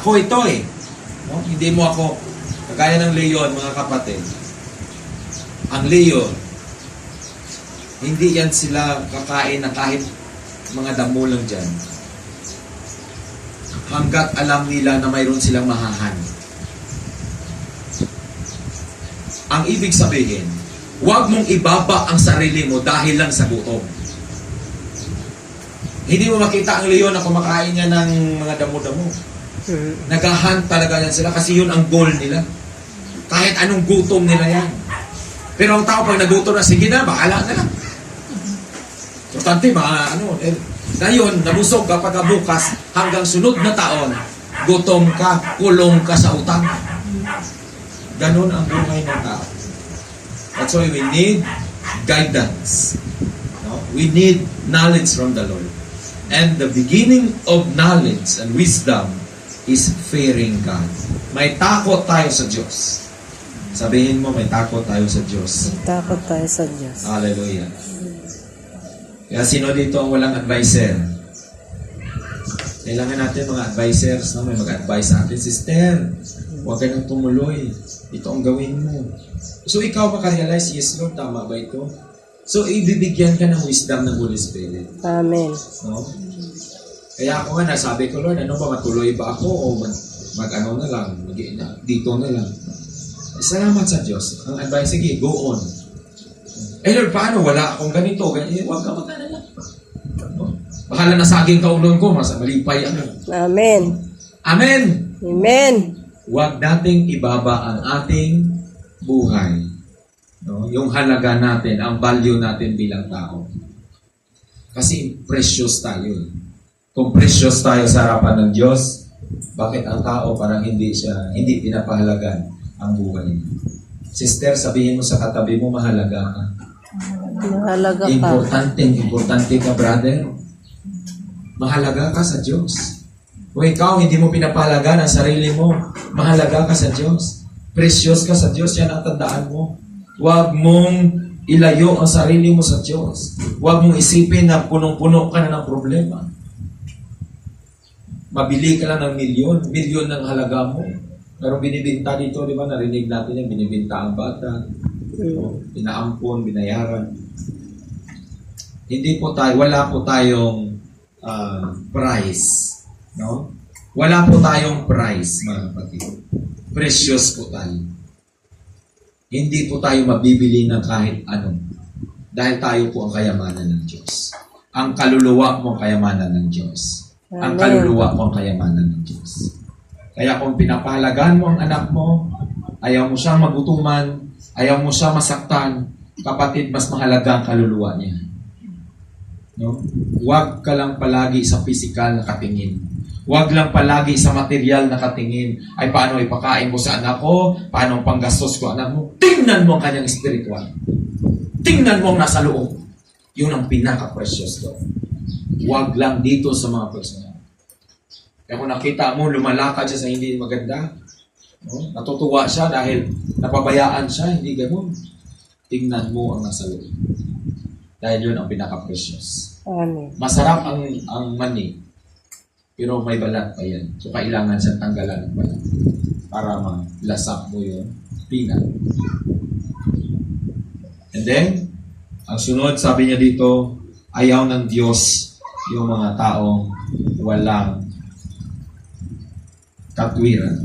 Ako ito eh. No? Hindi mo ako, kagaya ng leon, mga kapatid. Ang leon, hindi yan sila kakain na kahit mga damo lang dyan. Hanggat alam nila na mayroon silang mahahan. Ang ibig sabihin, huwag mong ibaba ang sarili mo dahil lang sa gutom. Hindi mo makita ang leon na kumakain niya ng mga damo-damo. Nagahan talaga yan sila kasi yun ang goal nila. Kahit anong gutom nila yan. Pero ang tao pag nagutom na, sige na, bahala na lang. Importante, ngayon, nabusog ka pagkabukas hanggang sunod na taon, gutom ka, kulong ka sa utang. Ganon ang buhay ng tao. That's why we need guidance. No? We need knowledge from the Lord. And the beginning of knowledge and wisdom is fearing God. May takot tayo sa Diyos. Sabihin mo, may takot tayo sa Diyos. May takot tayo sa Diyos. Hallelujah. Kaya sino dito ang walang advisor? Kailangan natin mga advisors na may mag-advise sa atin. Sister, huwag ka nang tumuloy. Ito ang gawin mo. So ikaw makarealize, yes Lord, tama ba ito? So ibibigyan ka ng wisdom ng Holy Spirit. Amen. No? Kaya ako nga nasabi ko, Lord, ano ba, matuloy ba ako o mag-ano na lang, dito na lang. Salamat sa Diyos. Ang advice, sige, go on. Lord, paano? Wala akong ganito. Huwag ka mag-alala. No? Bahala na saging kaulon ko, mas malipay ano. Amen. Amen! Amen. Huwag nating ibaba ang ating buhay. No? Yung halaga natin, ang value natin bilang tao. Kasi precious tayo. Kung precious tayo sa harapan ng Diyos, bakit ang tao parang hindi pinapahalagan ang buhay niya? Sister, sabihin mo sa katabi mo, mahalaga ka. Mahalaga ka. Importante ka, brother. Mahalaga ka sa Diyos. Kung ikaw hindi mo pinapahalaga ang sarili mo, mahalaga ka sa Diyos. Precious ka sa Diyos, yan ang tandaan mo. Huwag mong ilayo ang sarili mo sa Diyos. Huwag mong isipin na punong-puno ka na ng problema. Mabili ka lang ng milyon ng halaga mo. Pero binibinta dito, di ba, narinig natin yung binibinta ang bata. Pinaampon, binayaran. Wala po tayong price. No? Wala po tayong price, mga kapatid. Precious po tayo. Hindi po tayo mabibili ng kahit ano. Dahil tayo po ang kayamanan ng Diyos. Ang kaluluwa mo ang kayamanan ng Diyos. Ang kaluluwa mo ang kayamanan ng Diyos. Kaya kung pinapahalagaan mo ang anak mo, ayaw mo siyang magutuman, ayaw mo siya masaktan, kapatid, mas mahalaga ang kaluluwa niya. No? Huwag ka lang palagi sa physical na katingin. Huwag lang palagi sa material na katingin. Ay, paano ipakain mo sa anak ko? Paano ang panggastos ko anak mo? Tingnan mo ang kanyang spiritual. Tingnan mo ang nasa loob. Yun ang pinaka-precious doon. Huwag lang dito sa mga personal. Kaya kung nakita mo, lumalakad siya sa hindi maganda, no? Natutuwa siya dahil napabayaan siya, hindi ganun. Tingnan mo ang nasa loob. Dahil yun ang pinaka-precious. Amen. Masarap ang mani, pero may balat pa yan. So, kailangan siyang tanggalan ng balat para malasap mo yung peanut. And then, ang sunod, sabi niya dito, ayaw ng Diyos yung mga taong walang katwiran.